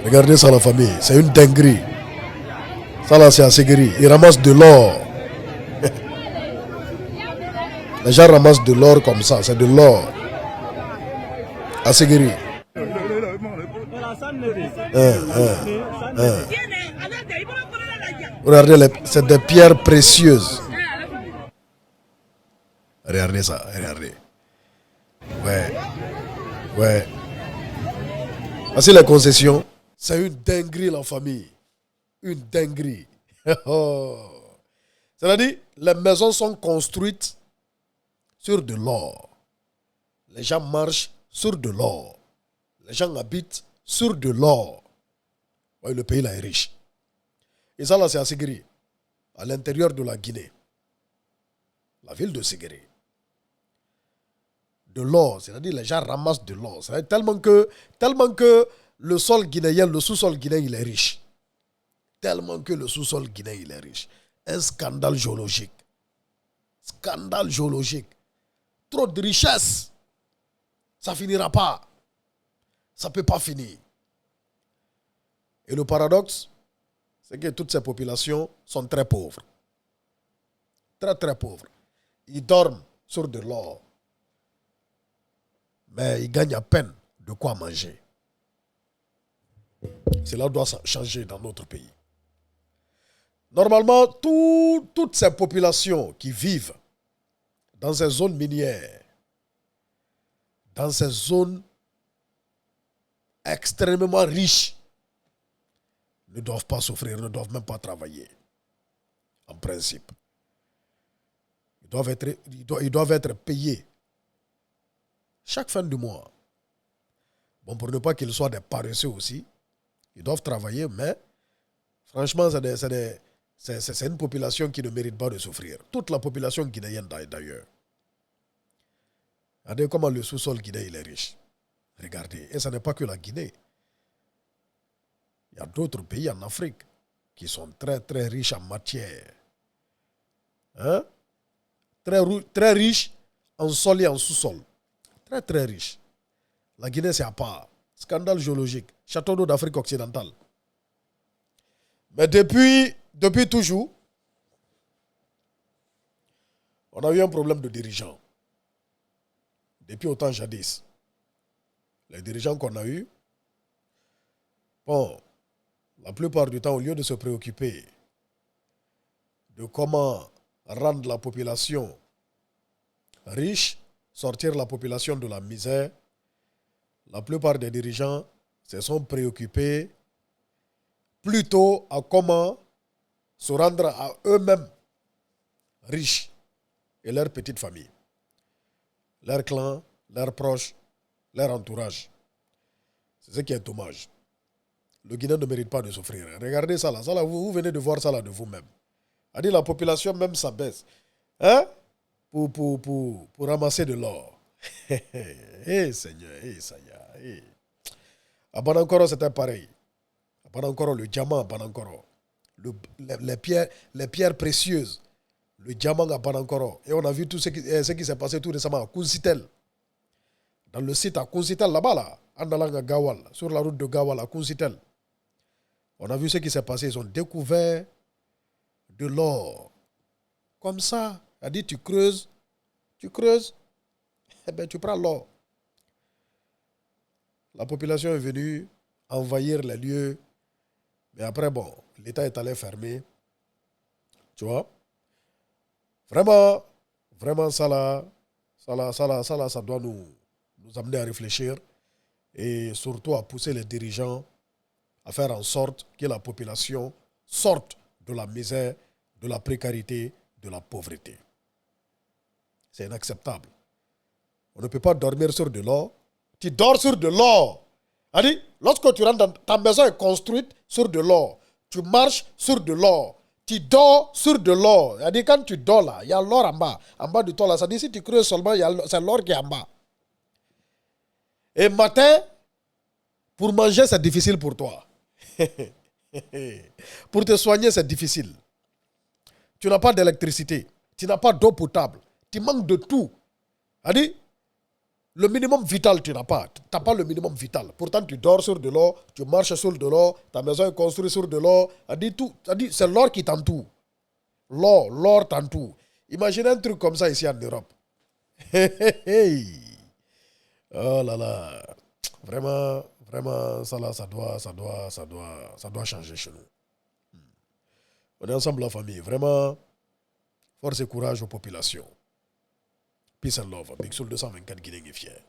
Regardez ça, la famille. C'est une dinguerie. Ça, là, c'est à Ségiri. Ils ramassent de l'or. Les gens ramassent de l'or comme ça. C'est de l'or. À Ségiri. Regardez, c'est des pierres précieuses. Regardez ça, regardez. Ouais. Voici les concessions. C'est une dinguerie, la famille. Une dinguerie. C'est-à-dire, les maisons sont construites sur de l'or. Les gens marchent sur de l'or. Les gens habitent sur de l'or. Ouais, le pays là est riche. Et ça là, c'est à Ségiri, à l'intérieur de la Guinée. La ville de Ségiri. De l'or, c'est-à-dire les gens ramassent de l'or. C'est tellement que le sol guinéen, le sous-sol guinéen, il est riche. Tellement que le sous-sol guinéen, il est riche. Un scandale géologique. Scandale géologique. Trop de richesse. Ça finira pas. Ça ne peut pas finir. Et le paradoxe, c'est que toutes ces populations sont très pauvres. Très, très pauvres. Ils dorment sur de l'or. Mais ils gagnent à peine de quoi manger. Cela doit changer dans notre pays. Normalement, toutes ces populations qui vivent dans ces zones minières, dans ces zones extrêmement riches, ne doivent pas souffrir, ne doivent même pas travailler. En principe. Ils doivent être payés chaque fin du mois. Bon, pour ne pas qu'ils soient des paresseux aussi, ils doivent travailler, mais franchement, c'est une population qui ne mérite pas de souffrir. Toute la population guinéenne d'ailleurs. Regardez comment le sous-sol guinéen il est riche. Regardez, et ce n'est pas que la Guinée. Il y a d'autres pays en Afrique qui sont très très riches en matière. Hein? Très riches en sol et en sous-sol. Très très riches. La Guinée c'est à part. Scandale géologique. Château d'eau d'Afrique occidentale. Mais depuis toujours, on a eu un problème de dirigeants. Depuis autant jadis. Les dirigeants qu'on a eus, bon, la plupart du temps, au lieu de se préoccuper de comment rendre la population riche, sortir la population de la misère, la plupart des dirigeants se sont préoccupés plutôt à comment se rendre à eux-mêmes riches et leur petite famille, leur clan, leurs proches, leur entourage. C'est ce qui est dommage. Le Guinéen ne mérite pas de souffrir. Regardez ça là, vous venez de voir ça là de vous-même. A dit la population même s'abaisse. Hein? Pour ramasser de l'or. Seigneur. À Banankoro, c'était pareil. À Banankoro, le diamant à Banankoro. Les pierres précieuses. Le diamant à Banankoro. Et on a vu tout ce qui s'est passé tout récemment à Kunsitel. Dans le site à Kunsitel, là-bas, là, Andalanga Gawal, sur la route de Gawal à Kunsitel. On a vu ce qui s'est passé. Ils ont découvert de l'or. Comme ça. Il a dit, tu creuses, eh bien, tu prends l'or. La population est venue envahir les lieux. Mais après, bon, l'État est allé fermer. Tu vois? Vraiment, ça doit nous amener à réfléchir et surtout à pousser les dirigeants à faire en sorte que la population sorte de la misère, de la précarité, de la pauvreté. C'est inacceptable. On ne peut pas dormir sur de l'or. Tu dors sur de l'or. C'est-à-dire, lorsque tu rentres dans ta maison est construite sur de l'or. Tu marches sur de l'or. Tu dors sur de l'or. C'est-à-dire, quand tu dors là, il y a l'or en bas. En bas de toi là. C'est-à-dire, si tu creuses seulement, c'est l'or qui est en bas. Et matin, pour manger, c'est difficile pour toi. Pour te soigner, c'est difficile. Tu n'as pas d'électricité. Tu n'as pas d'eau potable. Tu manques de tout. C'est-à-dire, Le minimum vital, tu n'as pas. Tu n'as pas le minimum vital. Pourtant, tu dors sur de l'eau, tu marches sur de l'eau, ta maison est construite sur de l'eau. C'est l'or qui t'entoure. L'or t'entoure. Imagine un truc comme ça ici en Europe. Oh là là. Vraiment, vraiment, ça là, ça doit changer chez nous. On est ensemble, la famille. Vraiment, force et courage aux populations. Peace and love. Big Soul 224 Guinée est fier.